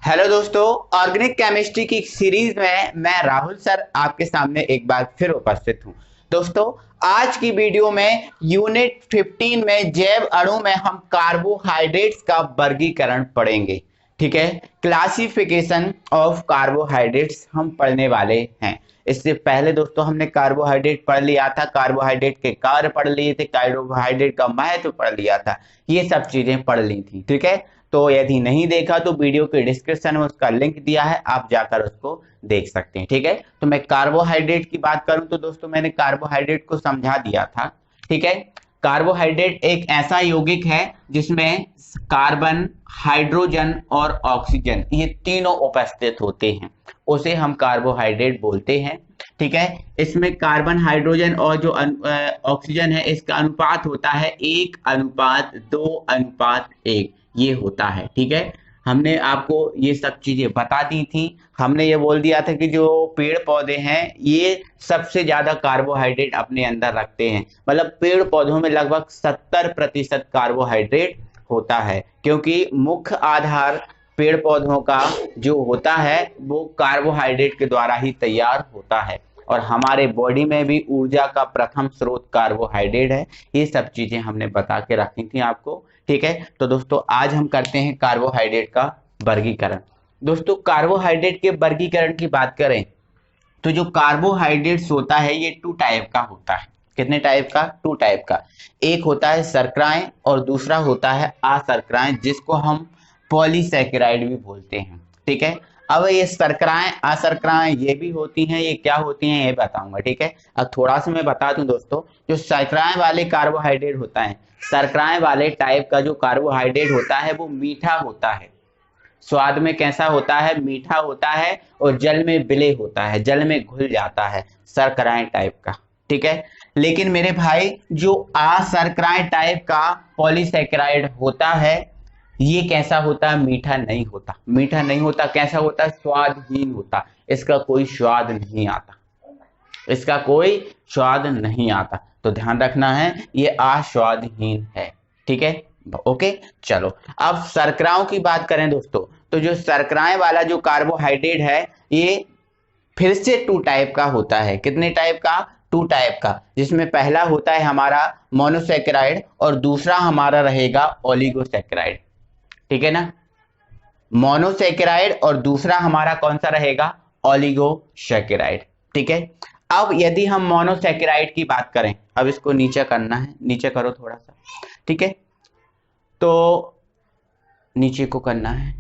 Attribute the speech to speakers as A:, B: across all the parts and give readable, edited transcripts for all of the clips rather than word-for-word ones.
A: Hello दोस्तों, organic chemistry की series में मैं राहुल सर आपके सामने एक बार फिर उपस्थित हूं। दोस्तों, आज की वीडियो में यूनिट 15 में जैव अणु में हम कार्बोहाइड्रेट्स का वर्गीकरण पढ़ेंगे। ठीक है, क्लासिफिकेशन ऑफ कार्बोहाइड्रेट्स हम पढ़ने वाले हैं। इससे पहले दोस्तों हमने कार्बोहाइड्रेट पढ़ लिया था, कार्बोहाइड्रेट के कार्य पढ़ लिए थे, कार्बोहाइड्रेट का महत्व पढ़ लिया था, ये सब चीजें पढ़ ली थी। ठीक है, तो यदि नहीं देखा तो वीडियो के डिस्क्रिप्शन में उसका लिंक दिया है, आप जाकर उसको देख सकते हैं। ठीक है, तो मैं कार्बोहाइड्रेट की बात करूं तो दोस्तों मैंने कार्बोहाइड्रेट को समझा दिया था। ठीक है, कार्बोहाइड्रेट एक ऐसा यौगिक है जिसमें कार्बन, हाइड्रोजन और ऑक्सीजन ये तीनों उपस्थित होते हैं, उसे हम कार्बोहाइड्रेट बोलते हैं। ठीक है, इसमें कार्बन, हाइड्रोजन और जो ऑक्सीजन है इसका अनुपात होता है 1:2:1 ये होता है। ठीक है, हमने आपको ये सब चीजें बता दी थी। हमने ये बोल दिया था कि जो पेड़ पौधे हैं ये सबसे ज्यादा कार्बोहाइड्रेट अपने अंदर रखते हैं, मतलब पेड़ पौधों में लगभग 70% कार्बोहाइड्रेट होता है, क्योंकि मुख्य आधार पेड़ पौधों का जो होता है वो कार्बोहाइड्रेट के द्वारा ही तैयार होता है, और हमारे बॉडी में भी ऊर्जा का प्रथम स्रोत कार्बोहाइड्रेट है। ये सब चीजें हमने बता के रखी थी आपको। ठीक है, तो दोस्तों आज हम करते हैं कार्बोहाइड्रेट का वर्गीकरण। दोस्तों, कार्बोहाइड्रेट के वर्गीकरण की बात करें तो जो कार्बोहाइड्रेट्स होता है ये 2 टाइप का होता है। कितने टाइप का? 2 टाइप का। एक होता है शर्कराएं और दूसरा होता है अशर्कराएं, जिसको हम पॉलीसैकेराइड भी बोलते हैं। ठीक है, अब ये शर्कराएं अशर्कराएं ये भी होती हैं, ये क्या होती हैं ये बताऊंगा। ठीक है, अब थोड़ा सा मैं बता दूं दोस्तों, जो शर्कराएं वाले कार्बोहाइड्रेट होता है, शर्कराएं वाले टाइप का जो कार्बोहाइड्रेट होता है वो मीठा होता है, स्वाद में कैसा होता है? मीठा होता है, और जल में विलय होता है, जल में घुल जाता है, शर्कराएं टाइप का। ठीक है, लेकिन मेरे भाई जो अशर्कराएं टाइप का पॉलीसैकेराइड होता है ये कैसा होता है? मीठा नहीं होता। मीठा नहीं होता, कैसा होता है? स्वादहीन होता, इसका कोई स्वाद नहीं आता, इसका कोई स्वाद नहीं आता, तो ध्यान रखना है ये अस्वादहीन है। ठीक है, ओके। चलो, अब शर्कराओं की बात करें दोस्तों, तो जो शर्कराएं वाला जो कार्बोहाइड्रेट है ये फिर से 2 टाइप का होता है। कितने टाइप का? 2 टाइप का, जिसमें पहला होता है हमारा मोनोसैकेराइड और दूसरा हमारा रहेगा ओलिगोसैकेराइड। ठीक है ना, मोनोसैकेराइड और दूसरा हमारा कौन सा रहेगा? ओलिगोसैकेराइड। ठीक है, अब यदि हम मोनोसैकेराइड की बात करें, अब इसको नीचे करना है, नीचे करो थोड़ा सा। ठीक है, तो नीचे को करना है,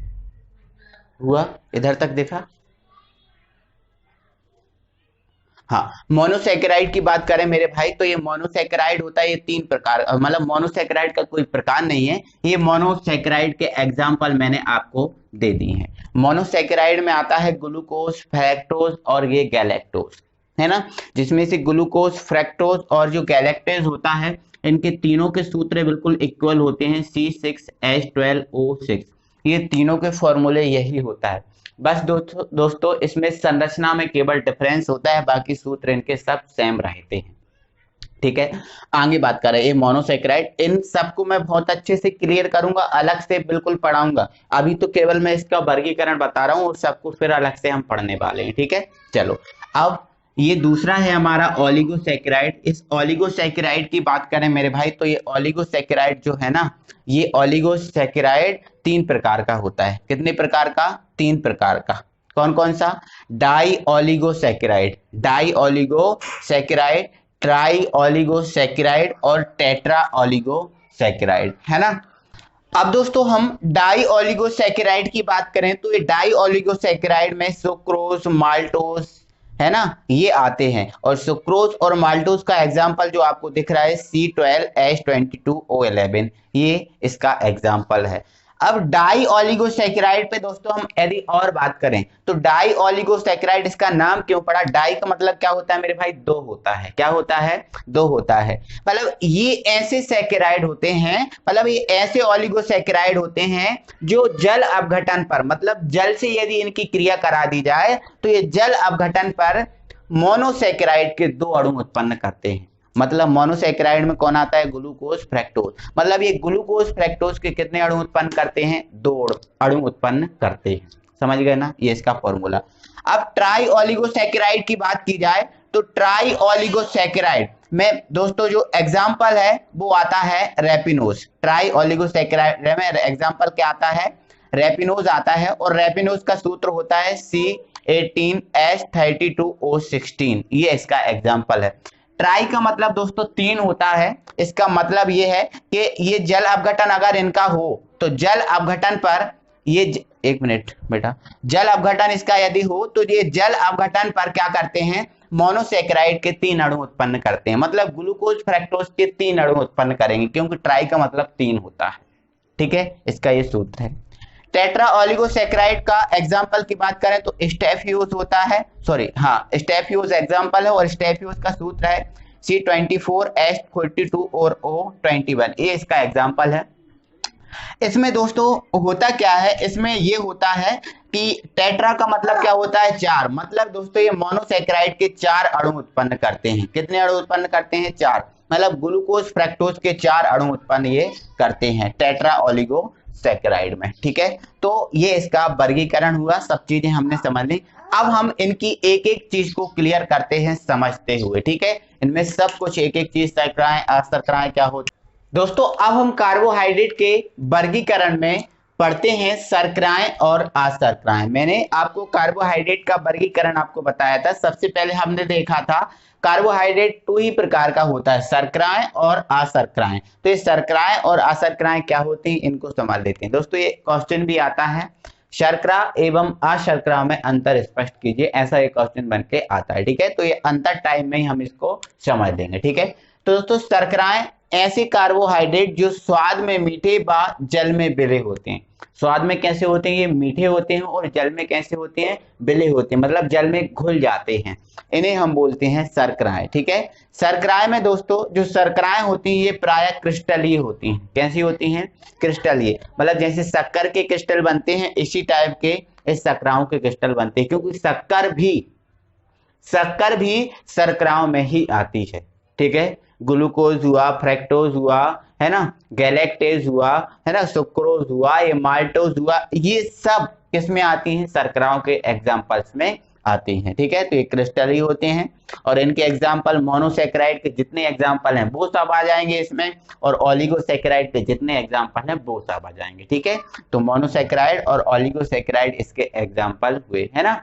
A: हुआ? इधर तक देखा? हाँ, मोनोसैकेराइड की बात करें मेरे भाई तो ये मोनोसैकेराइड होता है, ये 3 प्रकार, मतलब मोनोसैकेराइड का कोई प्रकार नहीं है, ये मोनोसैकेराइड के एग्जाम्पल मैंने आपको दे दी हैं। मोनोसैकेराइड में आता है ग्लूकोज, फ्रैक्टोज और ये गैलेक्टोज, है ना, जिसमें से ग्लूकोज, फ्रैक्टोज और जो गैलेक्टोज होता है इनके तीनों के सूत्र बिल्कुल इक्वल होते हैं, C6H12O6, ये तीनों के फॉर्मूले यही होता है। बस दोस्तों इसमें संरचना में केवल डिफरेंस होता है, बाकी सूत्र इनके सब सेम रहते हैं। ठीक है, आगे बात करें ये मोनोसैकेराइड, इन सबको मैं बहुत अच्छे से क्लियर करूंगा, अलग से बिल्कुल पढ़ाऊंगा। अभी तो केवल मैं इसका वर्गीकरण बता रहा हूं और सबको फिर अलग से हम पढ़ने वाले हैं। ठीक है, चलो, अब ये दूसरा है हमारा ओलिगोसैकेराइड। इस ओलिगोसैकेराइड की बात करें मेरे भाई तो ये ओलिगोसैकेराइड जो है ना, ये ओलिगोसैकेराइड 3 प्रकार का होता है। कितने प्रकार का? 3 प्रकार का। कौन कौन सा? Di oligosaccharide, di oligosaccharide, tri oligosaccharide और टेट्रा ओलिगोसैकेराइड, है ना। अब दोस्तों हम डाई ओलिगोसैकेराइड की बात करें तो ये डाई ओलिगोसैकेराइड में सुक्रोज, माल्टोज, है ना, ये आते हैं, और सुक्रोज और माल्टोज का एग्जाम्पल जो आपको दिख रहा है C12H22O11, ये इसका एग्जाम्पल है। अब डाई ओलिगोसैकेराइड पे दोस्तों हम यदि और बात करें तो डाई ओलिगोसैकेराइड, इसका नाम क्यों पड़ा? डाई का मतलब क्या होता है मेरे भाई? 2 होता है। क्या होता है? 2 होता है, मतलब ये ऐसे सैकेराइड होते हैं, मतलब ये ऐसे ओलिगोसैकेराइड होते हैं जो जल अपघटन पर, मतलब जल से यदि इनकी क्रिया करा दी जाए तो ये जल अपघटन पर मोनोसैकेराइड के 2 अणु उत्पन्न करते हैं। मतलब मोनोसैकेराइड में कौन आता है? ग्लूकोज, फ्रैक्टोज, मतलब ये ग्लूकोज फ्रैक्टोज के कितने अणु उत्पन्न करते हैं? 2 अणु उत्पन्न करते हैं। समझ गए ना, ये इसका फॉर्मूला। अब ट्राई ओलिगोसैकेराइड की बात की जाए तो ट्राई ओलिगोसैकेराइड में दोस्तों जो एग्जाम्पल है वो आता है रेपिनोज। ट्राई ओलिगोसैकेराइड में एग्जाम्पल क्या आता है, रेपिनोज आता है, और रेपिनोज का सूत्र होता है C18H32O16, ये इसका एग्जाम्पल है। ट्राई का मतलब दोस्तों 3 होता है, इसका मतलब ये है कि ये जल अपघटन अगर इनका हो तो जल अपघटन पर ये एक मिनट बेटा, जल अपघटन इसका यदि हो तो ये जल अपघटन पर क्या करते हैं, मोनोसैकेराइड के 3 अणु उत्पन्न करते हैं, मतलब ग्लूकोज फ्रक्टोज के 3 अणु उत्पन्न करेंगे, क्योंकि ट्राई का मतलब 3 होता है। ठीक है, इसका ये सूत्र है। टेट्रा ओलिगोसैकेराइड का एग्जाम्पल की बात करें तो स्टेफियोज होता है, सॉरी हाँ स्टेफियोज एग्जाम्पल है, और स्टेफियोज का सूत्र है C24H42 और O21, ये इसका एग्जाम्पल है। इसमें दोस्तों होता क्या है, इसमें ये होता है कि टेट्रा का मतलब क्या होता है 4, मतलब दोस्तों ये मोनोसैकेराइड के 4 अणु उत्पन्न करते हैं। कितने अणु उत्पन्न करते हैं, 4, मतलब ग्लूकोज फ्रक्टोज के 4 अणु उत्पन्न ये करते हैं टेट्रा ओलिगोसैकेराइड में। ठीक है, तो ये इसका वर्गीकरण हुआ, सब चीजें हमने समझ ली। अब हम इनकी एक एक चीज को क्लियर करते हैं समझते हुए। ठीक है, इनमें सब कुछ एक एक चीज शर्कराएं अशर्कराएं क्या होती दोस्तों। अब हम कार्बोहाइड्रेट के वर्गीकरण में पढ़ते हैं शर्कराएं और अशर्कराएं। मैंने आपको कार्बोहाइड्रेट का वर्गीकरण आपको बताया था। सबसे पहले हमने देखा था कार्बोहाइड्रेट 2 ही प्रकार का होता है, शर्कराएं और अशर्कराएं। तो ये शर्कराएं और अशर्कराएं क्या होती हैं, इनको समझ लेते हैं दोस्तों। ये क्वेश्चन भी आता है, शर्करा एवं अशर्करा में अंतर स्पष्ट कीजिए, ऐसा एक क्वेश्चन बन के आता है। ठीक है, तो ये अंतर टाइम में ही हम इसको समझ लेंगे। ठीक है, तो दोस्तों शर्कराएं ऐसे कार्बोहाइड्रेट जो स्वाद में मीठे व जल में विलेय होते हैं। स्वाद में कैसे होते हैं, ये मीठे होते हैं, और जल में कैसे होते हैं, विलेय होते हैं, मतलब जल में घुल जाते हैं, इन्हें हम बोलते हैं शर्कराएं। ठीक है, शर्कराएं में दोस्तों जो शर्कराएं होती हैं ये प्रायः क्रिस्टलीय होती हैं। कैसी होती हैं, क्रिस्टलीय, मतलब जैसे शक्कर के क्रिस्टल बनते हैं इसी टाइप के इस शर्कराओं के क्रिस्टल बनते हैं, क्योंकि शक्कर भी शर्कराओं में ही आती है। ठीक है, ग्लूकोज हुआ, फ्रक्टोज हुआ, है ना, गैलेक्टेज हुआ, है ना, सुक्रोज हुआ, ये माल्टोज हुआ, ये सब किसमें आती हैं, शर्कराओं के एग्जांपल्स में आती हैं। ठीक है, तो ये क्रिस्टलीय होते हैं, और इनके एग्जांपल मोनोसैकेराइड के जितने एग्जांपल हैं वो सब आ जाएंगे इसमें, और ओलिगोसैकेराइड के जितने एग्जांपल हैं वो सब आ जाएंगे। ठीक है, तो मोनोसैकेराइड और ओलिगोसैकेराइड इसके एग्जांपल हुए, है ना।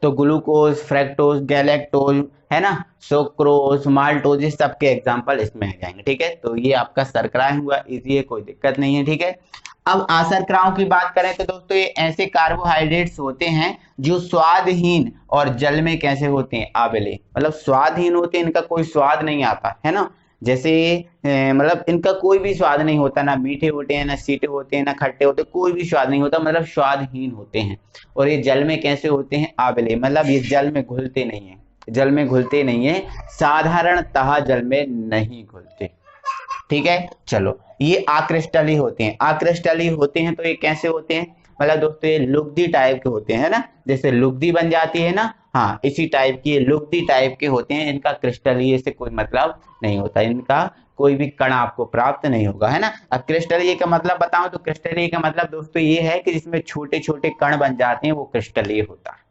A: तो ग्लूकोज, फ्रक्टोज, गैलेक्टोज, है ना, सुक्रोज, माल्टोज, ये सबके एग्जांपल इसमें आ जाएंगे। ठीक है, तो ये आपका शर्कराएं हुआ, इजी है, कोई दिक्कत नहीं है। ठीक है, अब अशर्कराओं की बात करें तो दोस्तों ये ऐसे कार्बोहाइड्रेट्स होते हैं जो स्वादहीन और जल में कैसे होते हैं, अविलेय, मतलब स्वादहीन होते हैं, इनका कोई स्वाद नहीं आता, है ना, जैसे मतलब इनका कोई भी स्वाद नहीं होता, ना मीठे होते हैं, ना सीटे होते हैं, ना खट्टे होते हैं, कोई भी स्वाद नहीं होता, मतलब स्वादहीन होते हैं। और ये जल में कैसे होते हैं, अविलेय, मतलब ये जल में घुलते नहीं है, जल में घुलते नहीं है, साधारणतः जल में नहीं घुलते। ठीक है, चलो ये आक्रिस्टलीय होते हैं। आक्रिस्टलीय होते हैं तो ये कैसे होते हैं, मतलब दोस्तों ये लुगदी टाइप के होते हैं ना, जैसे लुगदी बन जाती है ना, हाँ इसी टाइप की लुगदी टाइप के होते हैं। इनका क्रिस्टलीय से कोई मतलब नहीं होता, इनका कोई भी कण आपको प्राप्त नहीं होगा, है ना। अब क्रिस्टलीय का मतलब बताऊं तो क्रिस्टलीय का मतलब दोस्तों ये है कि जिसमें छोटे छोटे कण बन जाते हैं वो क्रिस्टलीय होता है।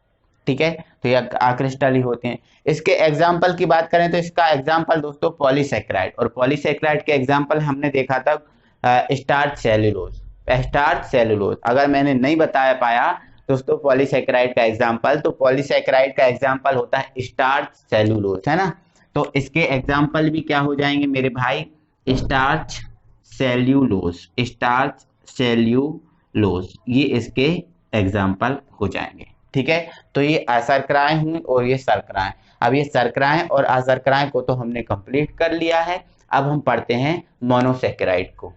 A: ठीक है, तो ये अक्रिस्टलीय होते हैं। इसके एग्जाम्पल की बात करें तो इसका एग्जाम्पल दोस्तों पॉलीसैकेराइड, और पॉलीसैकेराइड के एग्जाम्पल हमने देखा था स्टार्च सेलुलोज। स्टार्च सेलुलोज अगर मैंने नहीं बताया पाया दोस्तों पॉलीसैकेराइड का एग्जाम्पल, तो पॉलीसैकेराइड का एग्जाम्पल होता है स्टार्च सेलुलोज, है ना। तो इसके एग्जाम्पल भी क्या हो जाएंगे मेरे भाई, स्टार्च सेल्यूलोज, स्टार्च सेल्यूलोज, ये इसके एग्जाम्पल हो जाएंगे। ठीक है, तो ये अशर्कराएं हुई और ये शर्कराएं। अब ये शर्कराएं और अशर्कराएं को तो हमने कंप्लीट कर लिया है। अब हम पढ़ते हैं मोनोसैकेराइड को।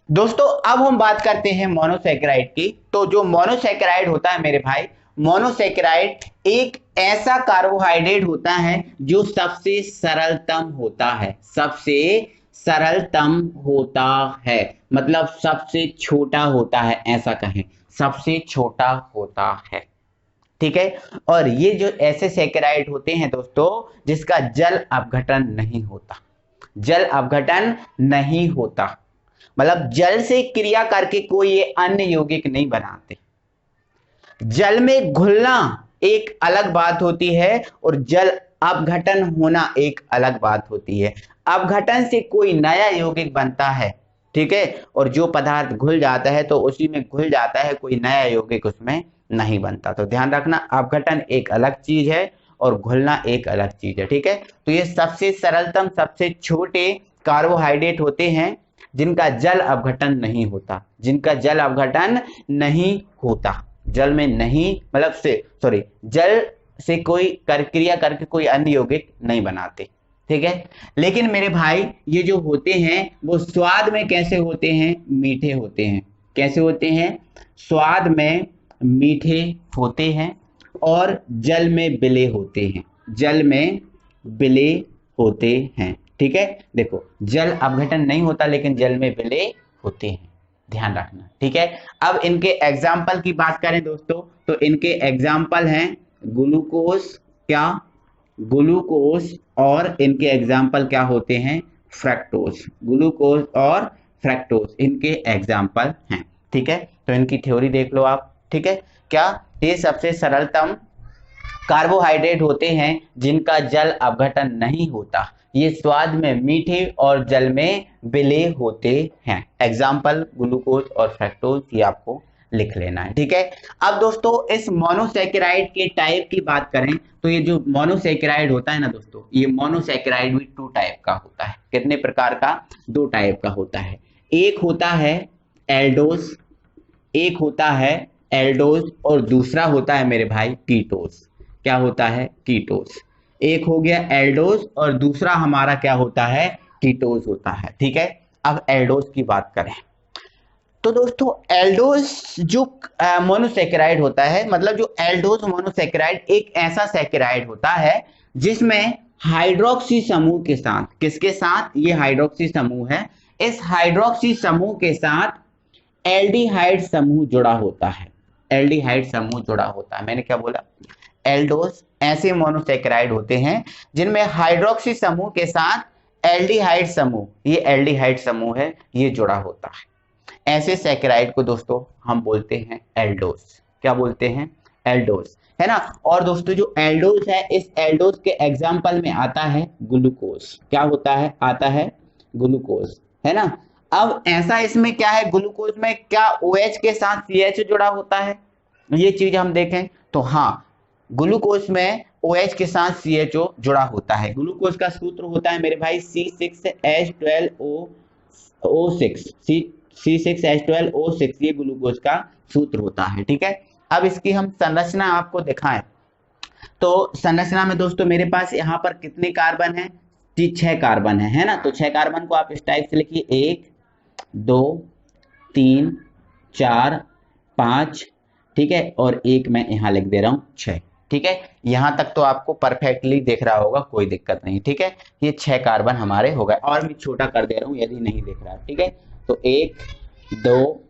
A: दोस्तों अब हम बात करते हैं मोनोसैकेराइड की। तो जो मोनोसैकेराइड होता है मेरे भाई, मोनोसैकेराइड एक ऐसा कार्बोहाइड्रेट होता है जो सबसे सरलतम होता है, सबसे सरलतम होता है, मतलब सबसे छोटा होता है, ऐसा कहें सबसे छोटा होता है। ठीक है, और ये जो ऐसे सैकेराइड होते हैं दोस्तों जिसका जल अपघटन नहीं होता, जल अपघटन नहीं होता, मतलब जल से क्रिया करके कोई ये अन्य यौगिक नहीं बनाते। जल में घुलना एक अलग बात होती है और जल अपघटन होना एक अलग बात होती है। अपघटन से कोई नया यौगिक बनता है, ठीक है, और जो पदार्थ घुल जाता है तो उसी में घुल जाता है, कोई नया यौगिक उसमें नहीं बनता। तो ध्यान रखना, अपघटन एक अलग चीज है और घुलना एक अलग चीज है, ठीक है। तो ये सबसे सरलतम, सबसे छोटे कार्बोहाइड्रेट होते हैं जिनका जल अपघटन नहीं होता, जिनका जल अपघटन नहीं होता, जल में नहीं मतलब से सॉरी जल से कोई क्रिया करके कोई अन्य यौगिक नहीं बनाते, ठीक है। लेकिन मेरे भाई ये जो होते हैं वो स्वाद में कैसे होते हैं? मीठे होते हैं। कैसे होते हैं? स्वाद में मीठे होते हैं और जल में विलेय होते हैं, जल में विलेय होते हैं, ठीक है। देखो, जल अपघटन नहीं होता लेकिन जल में विलेय होते हैं, ध्यान रखना, ठीक है। अब इनके एग्जाम्पल की बात करें दोस्तों, तो इनके एग्जाम्पल हैं ग्लूकोज, क्या? ग्लूकोज, और इनके एग्जाम्पल क्या होते हैं? फ्रक्टोज। ग्लूकोज और फ्रक्टोज इनके एग्जाम्पल हैं, ठीक है। तो इनकी थ्योरी देख लो आप, ठीक है। क्या? ये सबसे सरलतम कार्बोहाइड्रेट होते हैं जिनका जल अपघटन नहीं होता, ये स्वाद में मीठे और जल में विलेय होते हैं। एग्जाम्पल ग्लूकोज और फ्रक्टोज, ये आपको लिख लेना है, ठीक है। अब दोस्तों इस मोनोसैकेराइड के टाइप की बात करें तो ये जो मोनोसैकेराइड होता है ना दोस्तों, ये मोनोसैकेराइड भी 2 टाइप का होता है। कितने प्रकार का? 2 टाइप का होता है। एक होता है एल्डोज, एक होता है एल्डोज और दूसरा होता है मेरे भाई कीटोज। क्या होता है? कीटोज। एक हो गया एल्डोज और दूसरा हमारा क्या होता है? कीटोज होता है, ठीक है। अब एल्डोज की बात करें तो दोस्तों एल्डोज जो मोनोसैकेराइड होता है, मतलब जो एल्डोज मोनोसैकेराइड एक ऐसा सैकेराइड होता है जिसमें हाइड्रोक्सी समूह के साथ, किसके साथ? ये हाइड्रोक्सी समूह है, इस हाइड्रोक्सी समूह के साथ एल्डिहाइड समूह जुड़ा होता है। एल्डिहाइड समूह जुड़ा होता है, मैंने क्या बोला? एल्डोज ऐसे मोनोसैकेराइड होते हैं जिनमें हाइड्रोक्सी समूह के साथ एल्डिहाइड समूह, ये एल्डिहाइड समूह है, ये जुड़ा होता है। ऐसे सैकेराइड को दोस्तों हम बोलते हैं एल्डोज। क्या बोलते हैं? एल्डोज, है ना। और दोस्तों जो एल्डोज है, इस एल्डोज के एग्जाम्पल में आता है ग्लूकोज। क्या होता है? आता है ग्लूकोज, है ना। अब ऐसा इसमें क्या है, ग्लूकोज में क्या OH के साथ CH जुड़ा होता है? ये चीज हम देखें तो हाँ, ग्लूकोज में OH के साथ CHO जुड़ा होता है। ग्लूकोज का सूत्र होता है मेरे भाई C6H12O6, C6H12O6, ये ग्लूकोज का सूत्र होता है, ठीक है। अब इसकी हम संरचना आपको दिखाएं तो संरचना में दोस्तों मेरे पास यहाँ पर कितने कार्बन है? 6 कार्बन है ना। तो 6 कार्बन को आप इस टाइप से लिखिए, 1 2 3 4 5, ठीक है, और एक मैं यहाँ लिख दे रहा हूँ 6, ठीक है। यहाँ तक तो आपको परफेक्टली दिख रहा होगा, कोई दिक्कत नहीं, ठीक है। ये 6 कार्बन हमारे हो गए, और मैं छोटा कर दे रहा हूँ यदि नहीं दिख रहा, ठीक है। तो 1 2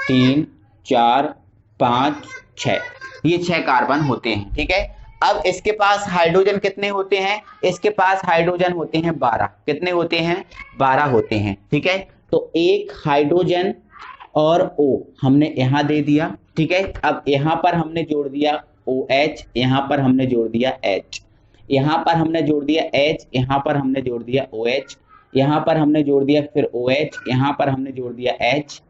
A: 3 4 5 6, ये 6 कार्बन होते हैं, ठीक है। अब इसके पास हाइड्रोजन कितने होते हैं? इसके पास हाइड्रोजन होते हैं 12। कितने होते हैं? 12 होते हैं, ठीक है। तो एक हाइड्रोजन और O हमने यहाँ दे दिया, ठीक है। अब यहाँ पर हमने जोड़ दिया OH, यहाँ पर हमने जोड़ दिया H, यहाँ पर हमने जोड़ दिया H, यहाँ पर हमने जोड़ दिया OH, यहाँ पर हमने जोड़ दिया फिर OH, यहाँ पर हमने जोड़ दिया H,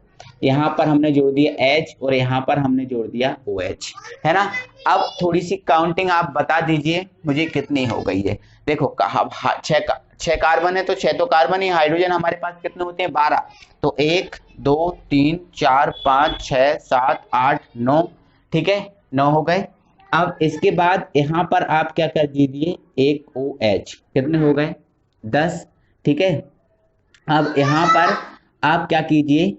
A: यहाँ पर हमने जोड़ दिया H और यहाँ पर हमने जोड़ दिया OH, है ना। अब थोड़ी सी काउंटिंग आप बता दीजिए मुझे कितनी हो गई है। देखो 6 कार्बन है तो 6 तो कार्बन ही, हाइड्रोजन हमारे पास कितने होते हैं? 12। तो 1 2 3 4 5 6 7 8 9, ठीक है, 9 हो गए। अब इसके बाद यहाँ पर आप क्या कर दीजिए, एक OH, कितने हो गए? 10, ठीक है। अब यहाँ पर आप क्या कीजिए,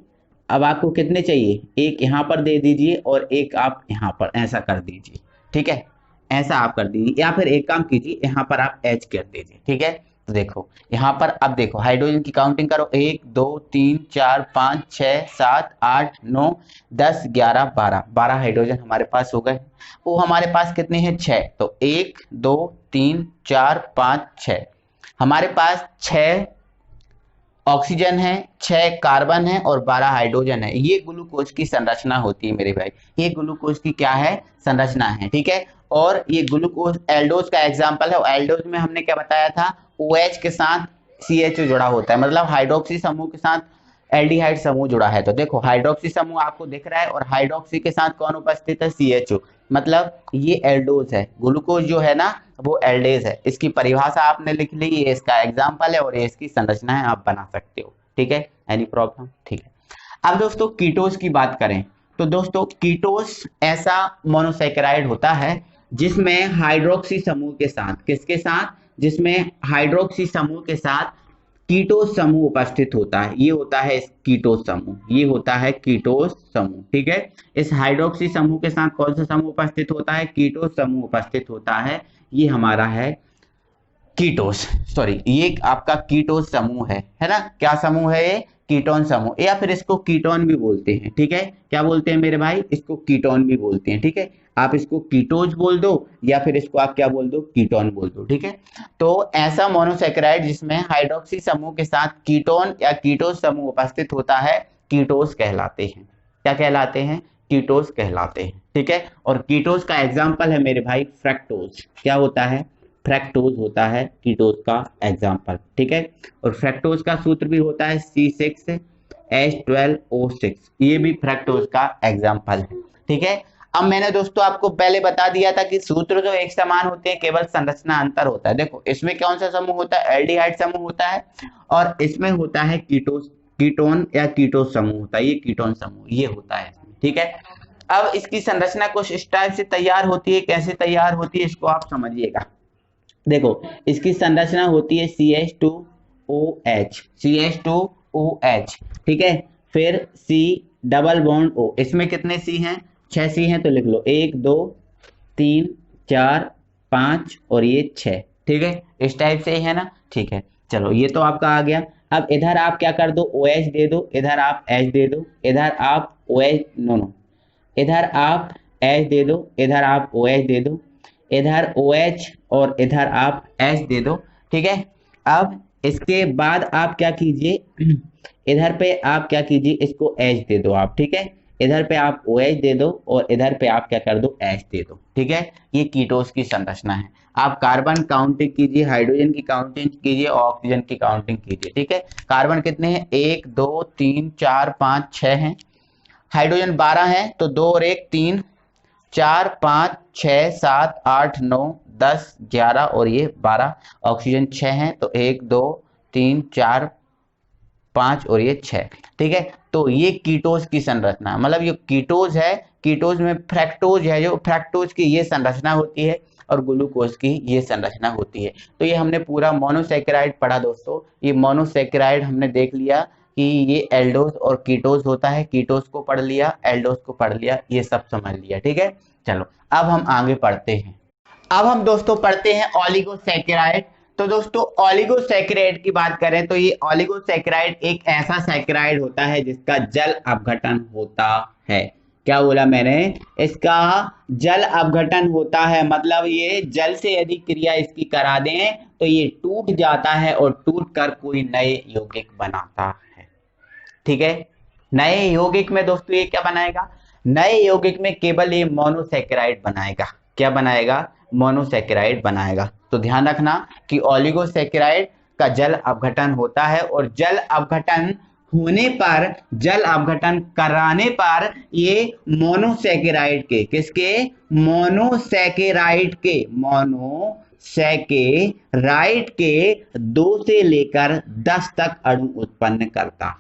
A: अब आपको कितने चाहिए? एक यहाँ पर दे दीजिए और एक आप यहाँ पर, ऐसा कर दीजिए, ठीक है, ऐसा आप कर दीजिए। या फिर एक काम कीजिए, यहाँ पर आप H कर दीजिए, ठीक है। तो देखो यहाँ पर अब देखो हाइड्रोजन की काउंटिंग करो, 1 2 3 4 5 6 7 8 9 10 11 12, 12 हाइड्रोजन हमारे पास हो गए। वो हमारे पास कितने हैं? 6। तो 1 2 3 4 5 6, हमारे पास 6 ऑक्सीजन है, 6 कार्बन है और 12 हाइड्रोजन है। ये ग्लूकोज की संरचना होती है मेरे भाई, ये ग्लूकोज की क्या है, संरचना है, ठीक है। और ये ग्लूकोज एल्डोज का एग्जांपल है, और एल्डोज में हमने क्या बताया था, OH के साथ CHO जुड़ा होता है, मतलब हाइड्रोक्सी समूह के साथ एल्डिहाइड समूह जुड़ा है। तो देखो हाइड्रोक्सी समूह आपको दिख रहा है और हाइड्रोक्सी के साथ कौन उपस्थित है, CHO, मतलब ये एल्डोज है। ग्लूकोज जो है ना वो एल्डेज है। इसकी परिभाषा आपने लिख ली, ये इसका एग्जांपल है और ये इसकी संरचना है, आप बना सकते हो, ठीक है। एनी प्रॉब्लम, ठीक है। अब दोस्तों कीटोस की बात करें तो दोस्तों कीटोस ऐसा मोनोसैकेराइड होता है जिसमें हाइड्रोक्सी समूह के साथ, किसके साथ, जिसमें हाइड्रोक्सी समूह के साथ कीटोस समूह उपस्थित होता है, ये होता है कीटोस समूह, ये होता है कीटोस समूह, ठीक है। इस हाइड्रोक्सी समूह के साथ कौन सा समूह उपस्थित होता है, कीटोस समूह उपस्थित होता है, ये हमारा है कीटोस, सॉरी ये आपका कीटोस समूह है ना। क्या समूह है ये, कीटोन समूह, या फिर इसको कीटोन भी बोलते हैं, ठीक है। क्या बोलते हैं मेरे भाई, इसको कीटोन भी बोलते हैं, ठीक है। आप इसको कीटोज बोल दो या फिर इसको आप क्या बोल दो, कीटोन बोल दो, ठीक है। तो ऐसा मोनोसैकेराइड जिसमें हाइड्रोक्सी समूह के साथ कीटोन या कीटोस समूह उपस्थित होता है, कीटोस कहलाते हैं। क्या कहलाते हैं, कीटोस कहलाते हैं, ठीक है। और कीटोस का एग्जाम्पल है मेरे भाई फ्रक्टोज। क्या होता है, फ्रक्टोज होता है कीटोज का एग्जाम्पल, ठीक है। और फ्रक्टोज का सूत्र भी होता है C6H12O6, ये भी फ्रक्टोज का एग्जाम्पल है, ठीक है। अब मैंने दोस्तों आपको पहले बता दिया था कि सूत्र जो एक समान होते हैं, केवल संरचना अंतर होता है। देखो इसमें कौन सा समूह होता है, एल्डिहाइड समूह होता है, और इसमें होता है कीटोस, कीटोन या कीटोस समूह होता है, ये कीटोन समूह ये होता है इसमें, ठीक है। अब इसकी संरचना कुछ इस टाइप से तैयार होती है, कैसे तैयार होती है इसको आप समझिएगा। देखो इसकी संरचना होती है CH2OH, ठीक है। फिर C डबल बॉन्ड O, इसमें कितने C हैं, 6 C हैं, तो लिख लो 1 2 3 4 5 और ये 6, ठीक है। इस टाइप से ही है ना, ठीक है। चलो ये तो आपका आ गया। अब इधर आप क्या कर दो, OH दे दो, इधर आप H दे दो, इधर आप OH, नो इधर आप H दे दो, इधर आप OH दे दो, इधर OH और इधर आप H दे दो, ठीक है। अब इसके बाद आप क्या कीजिए, इधर पे आप क्या कीजिए, इसको H दे दो आप, ठीक है। इधर पे आप OH दे दो और इधर पे आप क्या कर दो, H दे दो, ठीक है। ये कीटोस की संरचना है। आप कार्बन काउंटिंग कीजिए, हाइड्रोजन की काउंटिंग कीजिए और ऑक्सीजन की काउंटिंग कीजिए, ठीक है। कार्बन कितने हैं, 1 2 3 4 5 6 हैं। हाइड्रोजन 12 है, तो 2 और 1 3, 4 5 6 7 8 9 10 11 और ये 12। ऑक्सीजन 6 है, तो 1 2 3 4 5 और ये 6, ठीक है। तो ये कीटोज की संरचना, मतलब ये कीटोज है, कीटोज में फ्रक्टोज है, जो फ्रक्टोज की ये संरचना होती है और ग्लूकोज की ये संरचना होती है। तो ये हमने पूरा मोनोसैकेराइड पढ़ा दोस्तों। ये मोनोसैकेराइड हमने देख लिया कि ये एल्डोज और कीटोज होता है, कीटोज को पढ़ लिया, एल्डोज को पढ़ लिया, ये सब समझ लिया, ठीक है। चलो अब हम आगे पढ़ते हैं। अब हम दोस्तों पढ़ते हैं ओलिगोसैकेराइड। तो दोस्तों ओलिगोसैकेराइड की बात करें तो ये ओलिगोसैकेराइड एक ऐसा सैकेराइड होता है जिसका जल अपघटन होता है। क्या बोला मैंने, इसका जल अपघटन होता है, मतलब ये जल से यदि क्रिया इसकी करा दें तो ये टूट जाता है और टूट कर कोई नए यौगिक बनाता है, ठीक है। नए यौगिक में दोस्तों ये क्या बनाएगा, नए यौगिक में केवल ये मोनोसैकेराइड बनाएगा। क्या बनाएगा, मोनोसैकेराइड बनाएगा। तो ध्यान रखना कि ओलिगोसैकेराइड का जल अपघटन होता है और जल अपघटन होने पर, जल अपघटन कराने पर ये मोनोसैकेराइड के, किसके, मोनोसैकेराइड के, मोनोसैकेराइड के 2 से लेकर 10 तक अणु उत्पन्न करता है,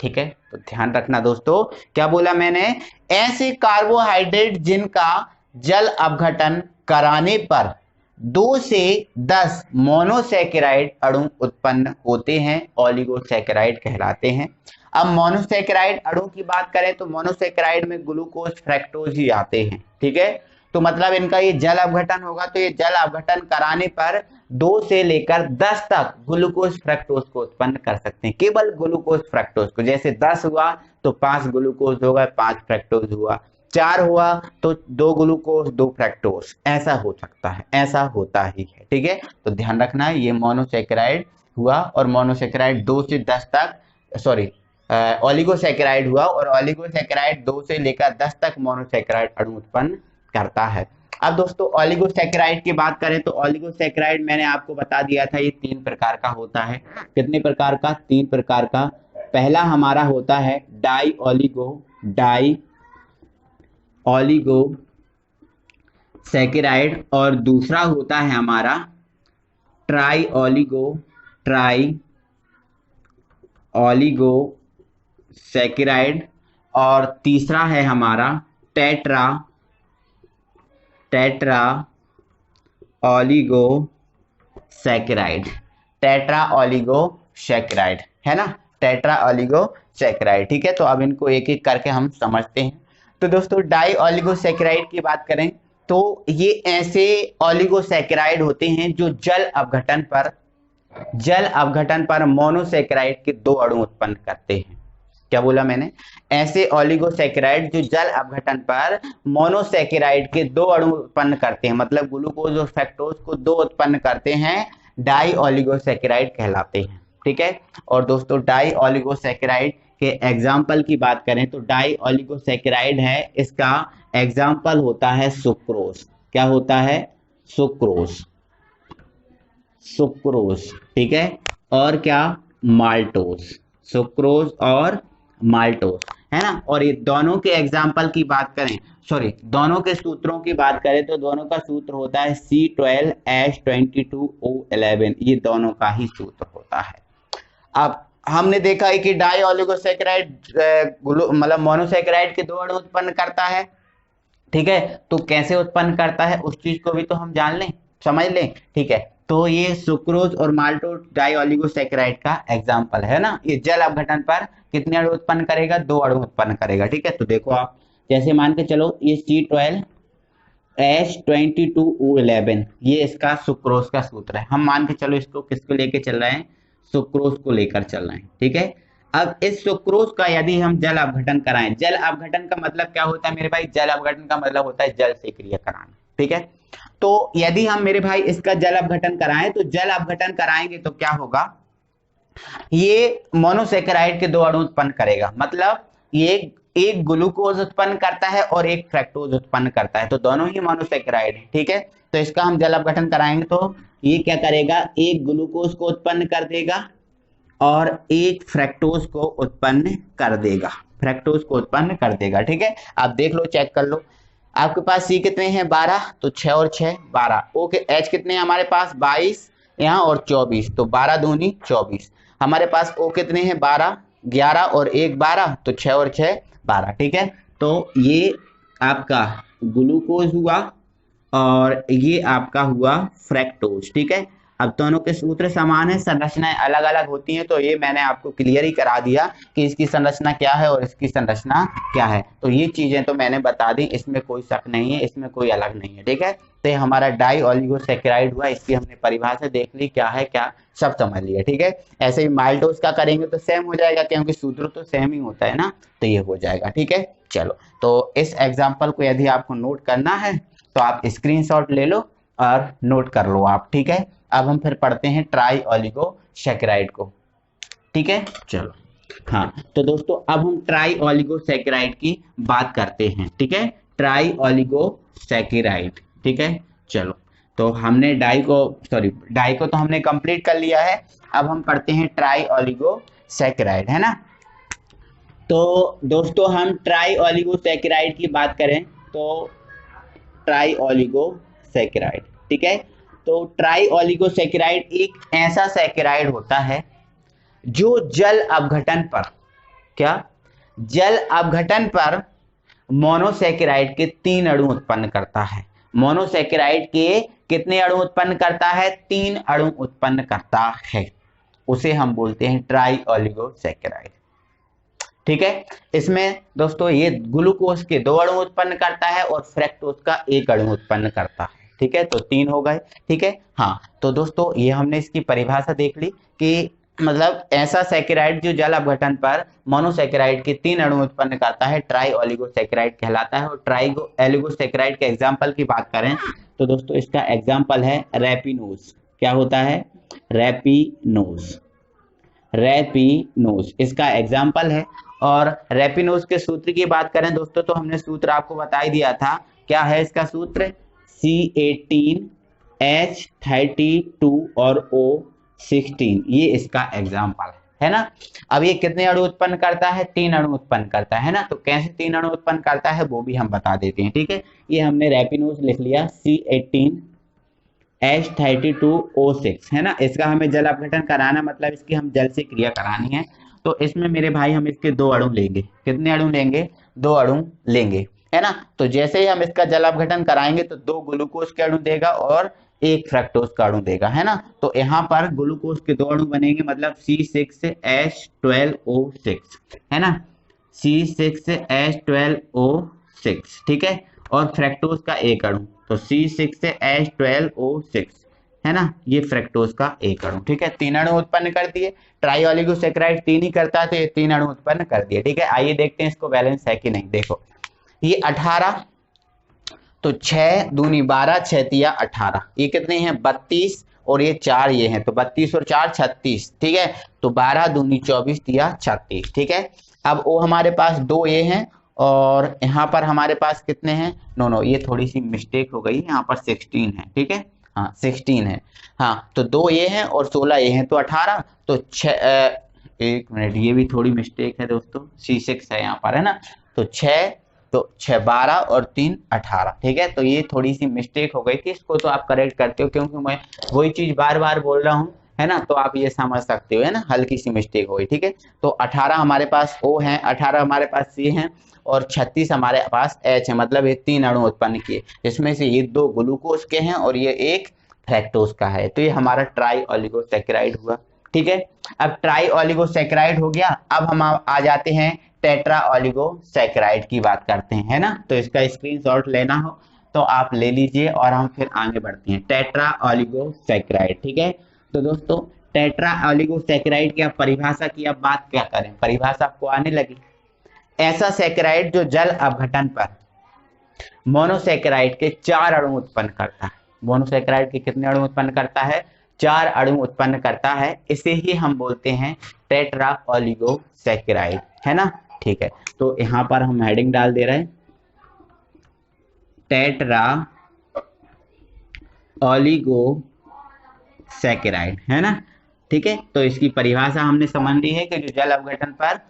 A: ठीक है। तो ध्यान रखना दोस्तों, क्या बोला मैंने, ऐसे कार्बोहाइड्रेट जिनका जल अपघटन कराने पर 2 से 10 मोनोसैकेराइड अणु उत्पन्न होते हैं, ओलिगोसैकेराइड कहलाते हैं। अब मोनोसैकेराइड अणु की बात करें तो मोनोसैकेराइड में ग्लूकोज फ्रक्टोज ही आते हैं, ठीक है। तो मतलब इनका ये जल अपघटन होगा तो ये जल अपघटन कराने पर 2 से लेकर 10 तक ग्लूकोज फ्रक्टोज को उत्पन्न कर सकते हैं, केवल ग्लूकोज फ्रक्टोज को। जैसे 10 हुआ तो 5 ग्लूकोज होगा, 5 फ्रक्टोज हुआ, 4 हुआ तो 2 ग्लूकोज 2 फ्रक्टोज, ऐसा हो सकता है, ऐसा होता ही है, ठीक है। तो ध्यान रखना ये मोनोसैकेराइड हुआ और मोनोसेकेराइड 2 से 10 तक, सॉरी ओलिगोसेकेराइड हुआ और ओलिगोसेकेराइड 2 से लेकर 10 तक मोनोसेकेराइड अणु उत्पन्न करता है। अब दोस्तों ओलिगोसेकेराइड की बात करें तो ओलिगोसेकेराइड मैंने आपको बता दिया था ये 3 प्रकार का होता है। कितने प्रकार का? 3 प्रकार का। पहला हमारा होता है डाई ओलिगो सेकेराइड और दूसरा होता है हमारा ट्राई ओलिगो सेकेराइड और तीसरा है हमारा टेट्रा ओलिगो सेकेराइड है ना, टेट्रा ओलिगो सेकेराइड। ठीक है, तो अब इनको एक एक करके हम समझते हैं। तो दोस्तों डाई ओलिगोसेकेराइड की बात करें तो ये ऐसे ओलिगोसेकेराइड होते हैं जो जल अपघटन पर मोनोसेकेराइड के 2 अणु उत्पन्न करते हैं। क्या बोला मैंने? ऐसे ओलिगोसेकेराइड जो जल अपघटन पर मोनोसेकेराइड के 2 अणु उत्पन्न करते हैं, मतलब ग्लूकोज और फ्रक्टोज को 2 उत्पन्न करते हैं, डाई ओलिगोसेकेराइड कहलाते हैं। ठीक है, और दोस्तों डाई ओलिगोसेकेराइड के एग्जाम्पल की बात करें तो डाई ओलिगोसेकेराइड है, इसका एग्जाम्पल होता है सुक्रोज। क्या होता है? सुक्रोज। ठीक है, और क्या? माल्टोज। सुक्रोज और माल्टोज, है ना। और ये दोनों के एग्जाम्पल की बात करें, सॉरी दोनों के सूत्रों की बात करें तो दोनों का सूत्र होता है C12H22O11, ये दोनों का ही सूत्र होता है। अब हमने देखा है कि डाई ओलिगोसेकेराइड मतलब मोनोसेकेराइड के 2 अणु उत्पन्न करता है। ठीक है, तो कैसे उत्पन्न करता है उस चीज को भी तो हम जान लें, समझ लें। ठीक है, तो ये सुक्रोज और माल्टोज डाई ओलिगोसेकेराइड का एग्जाम्पल है ना। ये जल अपघटन पर कितने अणु उत्पन्न करेगा? 2 अणु उत्पन्न करेगा। ठीक है, तो देखो आप जैसे मान के चलो ये C12H22O11 ये इसका सुक्रोज का सूत्र है। हम मान के चलो इसको किसको लेके चल रहे हैं? सुक्रोज को लेकर चल रहे हैं। ठीक है, अब इस सुक्रोज का यदि हम जल अपघटन कराएं, जल अपघटन का मतलब क्या होता है मेरे भाई? जल अपघटन का मतलब होता है जल से क्रिया कराना। ठीक है, तो यदि हम मेरे भाई इसका जल अपघटन कराएं तो जल अपघटन कराएंगे तो क्या होगा? ये मोनोसेकेराइड के 2 अणु उत्पन्न करेगा, मतलब ये एक ग्लूकोज उत्पन्न करता है और एक फ्रक्टोज उत्पन्न करता है, तो दोनों ही मोनोसेकेराइड है। ठीक है, तो इसका हम जल अपघटन कराएंगे तो ये क्या करेगा? एक ग्लूकोज को उत्पन्न कर देगा और एक फ्रक्टोज को उत्पन्न कर देगा। ठीक है, आप देख लो, चेक कर लो। आपके पास C कितने हैं? 12, तो 6 और 6 12। ओके, H कितने हैं हमारे पास? 22 यहाँ और 24, तो 12 दूनी 24। हमारे पास O कितने हैं? 12 11 और 1 12, तो 6 और 6 12। ठीक है, तो ये आपका ग्लूकोज हुआ और ये आपका हुआ फ्रक्टोज। ठीक है, अब दोनों के सूत्र समान है, संरचनाएं अलग अलग होती हैं, तो ये मैंने आपको क्लियर ही करा दिया कि इसकी संरचना क्या है और इसकी संरचना क्या है। तो ये चीजें तो मैंने बता दी, इसमें कोई शक नहीं है, इसमें कोई अलग नहीं है। ठीक है, तो ये हमारा डाई ओलिगोसेकेराइड हुआ, इसकी हमने परिभाषा देख ली, क्या है क्या सब समझ लिया। ठीक है, ऐसे ही माल्टोज का करेंगे तो सेम हो जाएगा क्योंकि सूत्र तो सेम ही होता है ना, तो ये हो जाएगा। ठीक है, चलो, तो इस एग्जाम्पल को यदि आपको नोट करना है तो आप स्क्रीनशॉट ले लो और नोट कर लो आप। ठीक है, अब हम फिर पढ़ते हैं ट्राई ओलिगोसेकेराइड को। ठीक है, चलो, हाँ, तो दोस्तों अब हम ट्राई ओलिगोसेकेराइड की बात करते हैं। ठीक है, ट्राई ओलिगोसेकेराइड। ठीक है, चलो, तो हमने डाई को तो हमने कंप्लीट कर लिया है। अब हम पढ़ते हैं ट्राई ओलिगोसेकेराइड, है ना। तो दोस्तों हम ट्राई ओलिगोसेकेराइड की बात करें तो ट्राई ओलिगोसेकेराइड, ठीक है, तो ट्राई ओलिगोसेकेराइड एक ऐसा सेकेराइड होता है जो जल अपघटन पर मोनोसेकेराइड के 3 अणु उत्पन्न करता है। मोनोसेकेराइड के कितने अणु उत्पन्न करता है? 3 अणु उत्पन्न करता है, उसे हम बोलते हैं ट्राई ओलिगोसेकेराइड। ठीक है, इसमें दोस्तों ये ग्लूकोज के 2 अणु उत्पन्न करता है और फ्रक्टोज का 1 अणु उत्पन्न करता है। ठीक है, तो 3 हो गए। ठीक है, हाँ, तो दोस्तों ये हमने इसकी परिभाषा देख ली कि मतलब ऐसा सेकेराइड जो जल अपघटन पर मोनोसेकेराइड के 3 अणु उत्पन्न करता है, ट्राई ओलिगोसेकेराइड कहलाता है। और ट्राई ओलिगोसेकेराइड के एग्जाम्पल की बात करें तो दोस्तों इसका एग्जाम्पल है रेपिनोज। क्या होता है? रेपिनोज, रेपिनोज इसका एग्जाम्पल है। और रेपिनोज के सूत्र की बात करें दोस्तों तो हमने सूत्र आपको बता ही दिया था, क्या है इसका सूत्र, C18H32 और O16, ये इसका एग्जाम्पल है ना। अब ये कितने अणु उत्पन्न करता है, 3 अणु उत्पन्न करता है ना। तो कैसे 3 अणु उत्पन्न करता है वो भी हम बता देते हैं, ठीक है। ये हमने रेपिनोज लिख लिया C18H32O6 है ना। इसका हमें जल अपघटन कराना, मतलब इसकी हम जल से क्रिया करानी है। तो इसमें मेरे भाई हम इसके 2 अणु लेंगे, कितने अणु लेंगे, 2 अणु लेंगे है ना। तो जैसे ही हम इसका जल अपघटन कराएंगे तो 2 ग्लूकोज के अणु देगा और 1 फ्रक्टोज का अणु देगा है ना। तो यहाँ पर ग्लूकोज के 2 अणु बनेंगे, मतलब C6H12O6 है ना, C6H12O6 ठीक है। और फ्रक्टोज का 1 अणु, तो C6H12O6 है ना, ये फ्रक्टोज का 1 अणु, ठीक है। 3 अणु उत्पन्न कर दिए। ट्राई ऑलिगोसैकेराइड 3 ही करता है तो ये 3 अणु उत्पन्न कर दिए, ठीक है। आइए देखते हैं इसको बैलेंस है कि नहीं। देखो ये 18, तो 6 दूनी 12, 6 तिया 18, ये कितने हैं 32, और ये 4 ये हैं, तो 32 और 4 36, ठीक है। तो 12 दूनी 24 तिया 36, ठीक है। अब वो हमारे पास 2 ये हैं और यहाँ पर हमारे पास कितने हैं, नो ये थोड़ी सी मिस्टेक हो गई, यहाँ पर 16 है, ठीक है। हाँ 16 है, हाँ तो 2 ये हैं और 16 ये हैं, तो 18, तो 6 1 मिनट, ये भी थोड़ी मिस्टेक है दोस्तों, C6 है यहाँ पर है ना। तो 6, तो 6 12 और 3 18, ठीक है। तो ये थोड़ी सी मिस्टेक हो गई थी, इसको तो आप करेक्ट करते हो, क्योंकि मैं वही चीज बार बार बोल रहा हूँ है ना, तो आप ये समझ सकते हो है ना, हल्की सी मिस्टेक हो गई, ठीक है। तो 18 हमारे पास O है, 18 हमारे पास C है और 36 हमारे पास H है, मतलब ये 3 अणु उत्पन्न किए, जिसमें से ये 2 ग्लूकोज के हैं और ये 1 फ्रैक्टोज का है। तो ये हमारा ट्राई ऑलिगोसैकेराइड हुआ, ठीक है। अब ट्राई ऑलिगोसैकेराइड हो गया। अब हम आ जाते हैं टेट्रा ऑलिगोसैकेराइड की बात करते हैं है ना। तो इसका स्क्रीनशॉट लेना हो तो आप ले लीजिए और हम फिर आगे बढ़ते हैं। टेट्रा ऑलिगोसैकेराइड, ठीक है। तो दोस्तों टेट्रा ऑलिगोसैकेराइड की परिभाषा की अब बात क्या करें, परिभाषा आपको आने लगी। ऐसा सैकेराइड जो जल अपघटन पर मोनोसैकेराइड के 4 अणु उत्पन्न करता है। मोनोसैकेराइड के कितने अणु उत्पन्न करता है, 4 अणु उत्पन्न करता है, इसे ही हम बोलते हैं टेट्रा ऑलिगोसैकेराइड है ना, ठीक है। तो यहाँ पर हम हेडिंग डाल दे रहे हैं टेट्रा ऑलिगोसैकेराइड है ना, ठीक है। तो इसकी परिभाषा हमने समझ ली है कि जो जल अपघटन पर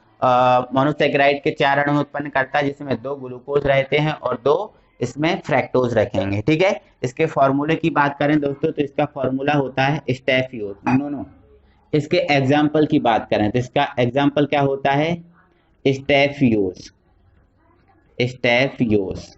A: मोनोसैकेराइड के 4 अणु उत्पन्न करता है, जिसमें 2 ग्लूकोज रहते हैं और 2 इसमें फ्रैक्टोज रखेंगे, ठीक है। इसके फॉर्मूले की बात करें दोस्तों तो इसका फॉर्मूला होता है स्टेफियोस, नो इसके एग्जाम्पल की बात करें तो इसका एग्जाम्पल क्या होता है, स्टेफियोस, स्टेफियोस,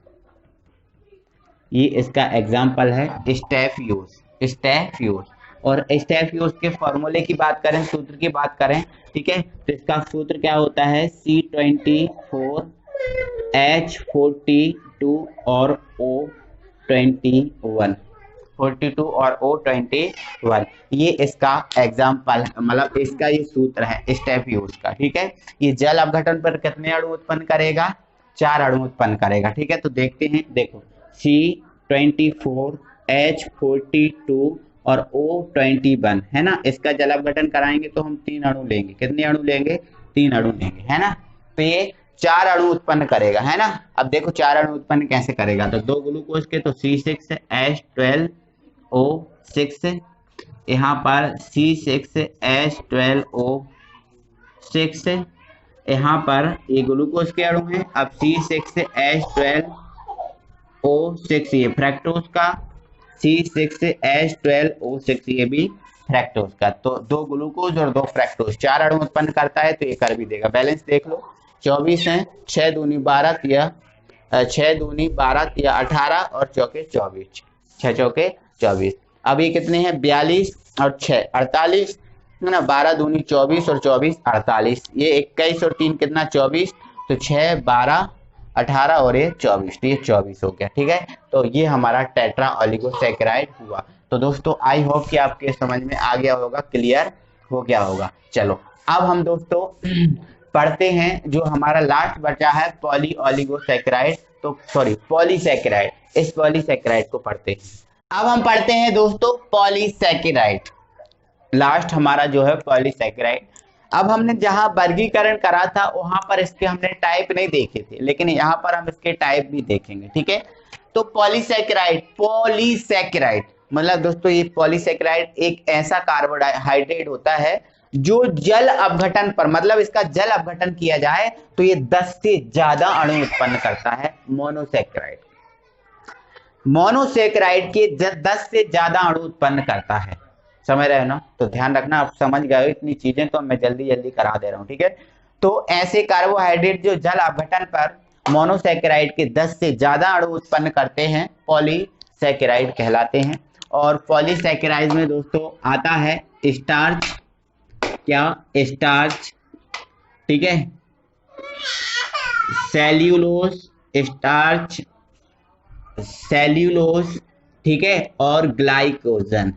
A: ये इसका एग्जाम्पल है स्टेफियोस, स्टेफियोस। और स्टेफियोस के फॉर्मूले की बात करें, सूत्र की बात करें, ठीक है, तो इसका सूत्र क्या होता है C24H42 और O21, 42 और O21, ये इसका एग्जाम्पल, मतलब इसका ये सूत्र है स्टेफियोस का, ठीक है। ये जल अपघटन पर कितने अणु उत्पन्न करेगा, 4 अणु उत्पन्न करेगा, ठीक है। तो देखते हैं, देखो C24H42 और O21 है ना, इसका जल अपघटन कराएंगे तो हम 3 अणु लेंगे, कितने अणु लेंगे, 3 अणु लेंगे है ना। तो ये 4 अणु उत्पन्न करेगा है ना। अब देखो 4 अणु उत्पन्न कैसे करेगा, तो 2 ग्लूकोज के तो C6H12O6, यहाँ पर C6H12O6, यहाँ पर ये ग्लूकोज के अणु है। अब C6H12O6 ये फ्रैक्टोज का, C6H12O6 ये भी फ्रैक्टोज का। तो 2 ग्लूकोज और 2 फ्रैक्टोज 4 अणु उत्पन्न करता है, तो ये कर भी देगा। बैलेंस देख लो, 24 है, 6 दूनी 12 तिया 18 और चौके 24, 6 चौके 24। अब ये कितने हैं 42 और 6 48 है ना, 12 दूनी 24 और 24 48, ये 21 और 3 कितना 24, तो 6 12 18 और ये 24, तो ये 24 हो गया, ठीक है। तो ये हमारा टेट्रा ऑलिगोसैकेराइड हुआ। तो दोस्तों आई होप कि आपके समझ में आ गया होगा, क्लियर हो गया होगा। चलो अब हम दोस्तों पढ़ते हैं जो हमारा लास्ट बचा है पॉली ऑलिगोसैकेराइड, तो सॉरी पॉलीसैकेराइड, इस पॉलीसैकेराइड को पढ़ते हैं। अब हम पढ़ते हैं दोस्तों पॉलीसैकेराइड, लास्ट हमारा जो है पॉलीसैकेराइड। अब हमने जहां वर्गीकरण करा था वहां पर इसके हमने टाइप नहीं देखे थे, लेकिन यहाँ पर हम इसके टाइप भी देखेंगे, ठीक है। तो पॉलीसैकेराइड मतलब दोस्तों ये पॉलीसैकेराइड एक ऐसा कार्बोहाइड्रेट होता है जो जल अपघटन पर, मतलब इसका जल अपघटन किया जाए तो ये 10 से ज्यादा अणु उत्पन्न करता है। मोनोसैकेराइड के 10 से ज्यादा अणु उत्पन्न करता है, समझ रहे हो ना। तो ध्यान रखना, आप समझ गए इतनी चीजें तो मैं जल्दी जल्दी करा दे रहा हूं, ठीक है। तो ऐसे कार्बोहाइड्रेट जो जल अपघटन पर मोनोसैकेराइड के 10 से ज्यादा अणु उत्पन्न करते हैं पॉलीसैकेराइड कहलाते हैं। और पॉलीसैकेराइड में दोस्तों आता है स्टार्च, क्या स्टार्च, ठीक है, सेल्यूलोज, स्टार्च, सेल्यूलोज, ठीक है, और ग्लाइकोजन,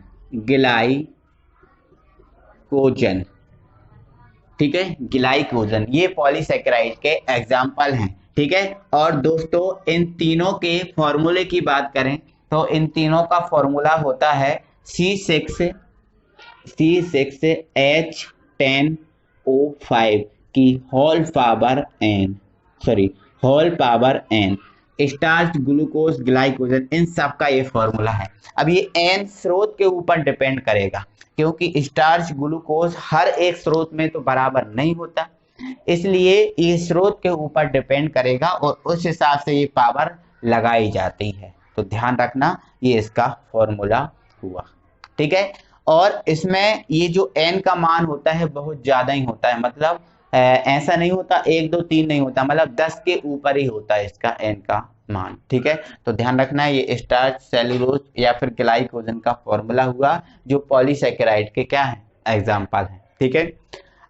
A: ठीक है, ग्लाइकोजन, ये पॉलीसैकेराइड के एग्जाम्पल हैं, ठीक है। और दोस्तों इन तीनों के फॉर्मूले की बात करें तो इन तीनों का फॉर्मूला होता है C6H10O5 की whole power n, starch, glucose, glycogen, इन सब का ये फॉर्मूला है। अब ये n स्रोत के ऊपर डिपेंड करेगा, क्योंकि स्टार्च, ग्लूकोज हर एक स्रोत में तो बराबर नहीं होता, इसलिए ये स्रोत के ऊपर डिपेंड करेगा और उस हिसाब से ये पावर लगाई जाती है। तो ध्यान रखना, ये इसका फॉर्मूला हुआ, ठीक है। और इसमें ये जो n का मान होता है बहुत ज्यादा ही होता है, मतलब ऐसा नहीं होता 1 2 3 नहीं होता, मतलब 10 के ऊपर ही होता है इसका n का मान, ठीक है। तो ध्यान रखना है, ये स्टार्च, सेल्यूलोज या फिर ग्लाइकोजन का फॉर्मूला हुआ जो पॉलीसैकेराइड के क्या है, एग्जाम्पल है, ठीक है।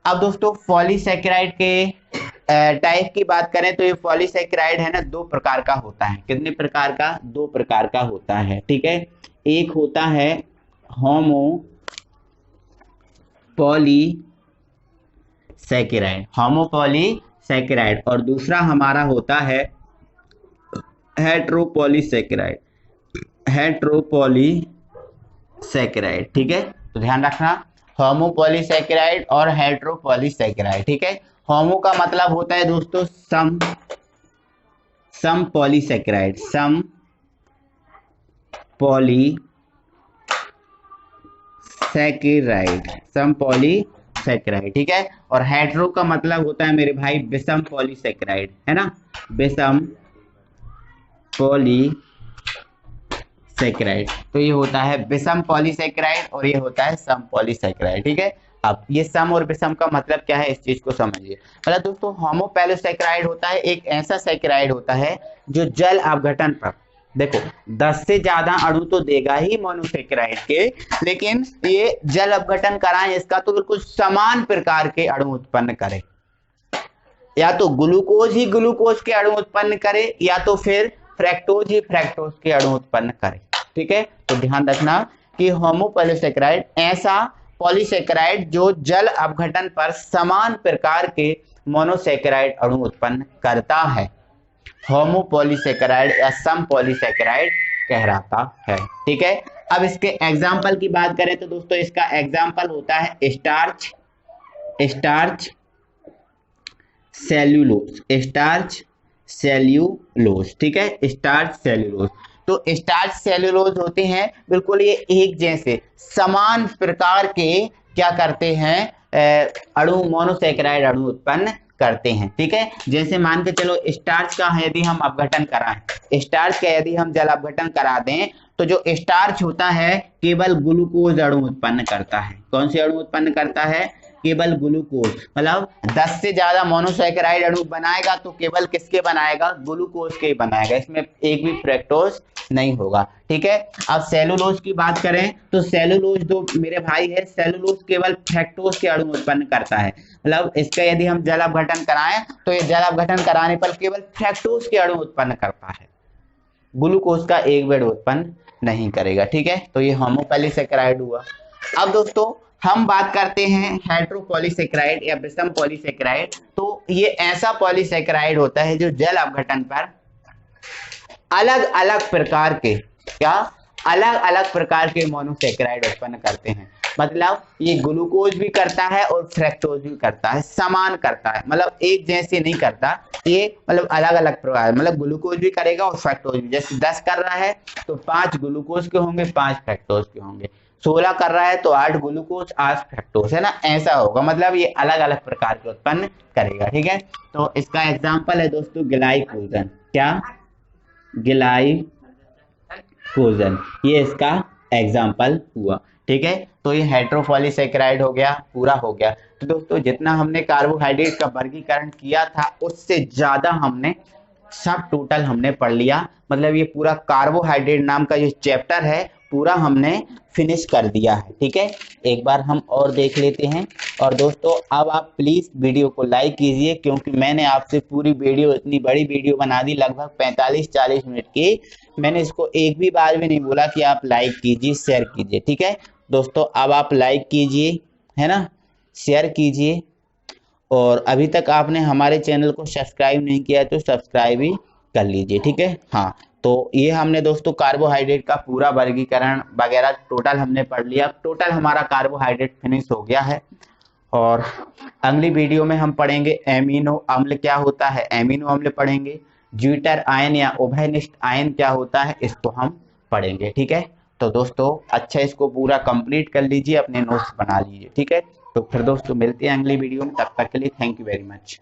A: अब दोस्तों पॉलीसैकेराइड के टाइप की बात करें तो ये पॉलीसैकेराइड है ना 2 प्रकार का होता है। कितने प्रकार का? 2 प्रकार का होता है, ठीक है। एक होता है होमोपॉलीसैकेराइड और दूसरा हमारा होता है हेट्रोपॉलीसैकेराइड, ठीक है। तो ध्यान रखना, होमोपॉलीसैकेराइड और हेट्रोपॉलीसैकेराइड, ठीक है। होमो का मतलब होता है दोस्तों सम पॉलीसैकेराइड, ठीक है। और हेट्रो का मतलब होता है मेरे भाई विषम पॉलीसैकेराइड, है ना, विषम पॉलीसैकेराइड। तो ये होता है विषम पॉलीसैकेराइड और ये होता है सम पॉलीसैकेराइड, ठीक है। अब ये सम और विषम का मतलब क्या है, इस चीज को समझिए। मतलब दोस्तों होमोपॉलीसैकेराइड होता है एक ऐसा सैकेराइड होता है जो जल अपघटन पर, देखो 10 से ज्यादा अणु तो देगा ही मोनोसैकेराइड के, लेकिन ये जल अपघटन कराएं इसका तो बिल्कुल समान प्रकार के अणु उत्पन्न करे, या तो ग्लूकोज ही ग्लूकोज के अणु उत्पन्न करे या तो फिर फ्रैक्टोज ही फ्रैक्टोज के अणु उत्पन्न करे, ठीक है। तो ध्यान रखना कि होमोपॉलीसैकेराइड ऐसा पॉलीसैकेराइड जो जल अपघटन पर समान प्रकार के मोनोसैकेराइड अणु उत्पन्न करता है, होमोपॉलीसैकेराइड या सम पॉलीसैकेराइड कहलाता है, ठीक है। अब इसके एग्जाम्पल की बात करें तो दोस्तों इसका एग्जाम्पल होता है स्टार्च, सेल्यूलोज, ठीक है, स्टार्च सेल्यूलोज। तो स्टार्च सेल्यूलोज होते हैं बिल्कुल ये एक जैसे समान प्रकार के क्या करते हैं, अणु मोनोसैकेराइड अणु उत्पन्न करते हैं, ठीक है। जैसे मान के चलो स्टार्च का यदि हम अपघटन कराएं, स्टार्च का यदि हम जल अपघटन करा दें तो जो स्टार्च होता है केवल ग्लूकोज अणु उत्पन्न करता है। कौन से अणु उत्पन्न करता है? केवल ग्लूकोज, मतलब 10 से ज्यादा मोनोसैकेराइड अणु बनाएगा तो केवल किसके बनाएगा? ग्लूकोज के बनाएगा, इसमें एक भी फ्रैक्टोज नहीं होगा, ठीक है। अब सेलुलोज की बात करें तो सेलुलोज जो मेरे भाई है, सेलुलोज केवल फ्रैक्टोज के अणु उत्पन्न करता है, मतलब इसका यदि हम जल अपघटन कराएं तो ये जल अपघटन कराने पर केवल फ्रैक्टोज के अणु उत्पन्न करता है, ग्लूकोज का एक भी उत्पन्न नहीं करेगा, ठीक है। तो ये होमोपॉलीसैकेराइड हुआ। अब दोस्तों हम बात करते हैं हेट्रोपॉलीसैकेराइड या विषम पॉलीसैकेराइड। तो ये ऐसा पॉलीसैकेराइड होता है जो जल अपघटन पर अलग अलग प्रकार के मोनोसैकेराइड उत्पन्न करते हैं। मतलब ये ग्लूकोज भी करता है और फ्रक्टोज भी करता है, समान करता है, मतलब एक जैसे नहीं करता ये, मतलब अलग अलग प्रकार, मतलब ग्लूकोज भी करेगा और फ्रक्टोज भी। जैसे 10 कर रहा है तो 5 ग्लूकोज के होंगे, 5 फ्रक्टोज के होंगे। 16 कर रहा है तो 8 ग्लूकोज 8 फ्रक्टोज, है ना, ऐसा होगा। मतलब ये अलग अलग प्रकार के उत्पन्न करेगा, ठीक है। तो इसका एग्जाम्पल है दोस्तों ग्लाइकोजन। क्या? ग्लाइकोजन, ये इसका एग्जाम्पल हुआ, ठीक है। तो ये हेट्रोपॉलीसेकेराइड हो गया, पूरा हो गया। तो दोस्तों जितना हमने कार्बोहाइड्रेट का वर्गीकरण किया था उससे ज्यादा हमने सब टोटल हमने पढ़ लिया। मतलब ये पूरा कार्बोहाइड्रेट नाम का जो चैप्टर है पूरा हमने फिनिश कर दिया है, ठीक है। एक बार हम और देख लेते हैं। और दोस्तों अब आप प्लीज वीडियो को लाइक कीजिए, क्योंकि मैंने आपसे पूरी वीडियो, इतनी बड़ी वीडियो बना दी, लगभग 45-40 मिनट की। मैंने इसको एक भी बार भी नहीं बोला कि आप लाइक कीजिए, शेयर कीजिए, ठीक है। दोस्तों अब आप लाइक कीजिए, है ना, शेयर कीजिए, और अभी तक आपने हमारे चैनल को सब्सक्राइब नहीं किया है तो सब्सक्राइब ही कर लीजिए, ठीक है। हाँ, तो ये हमने दोस्तों कार्बोहाइड्रेट का पूरा वर्गीकरण वगैरह टोटल हमने पढ़ लिया। टोटल हमारा कार्बोहाइड्रेट फिनिश हो गया है। और अगली वीडियो में हम पढ़ेंगे एमिनो अम्ल क्या होता है, एमिनो अम्ल पढ़ेंगे। ज्यूटर आयन या उभयनिष्ठ आयन क्या होता है, इसको हम पढ़ेंगे, ठीक है। तो दोस्तों अच्छा इसको पूरा कंप्लीट कर लीजिए, अपने नोट्स बना लीजिए, ठीक है। तो फिर दोस्तों मिलते हैं अगली वीडियो में, तब तक के लिए थैंक यू वेरी मच।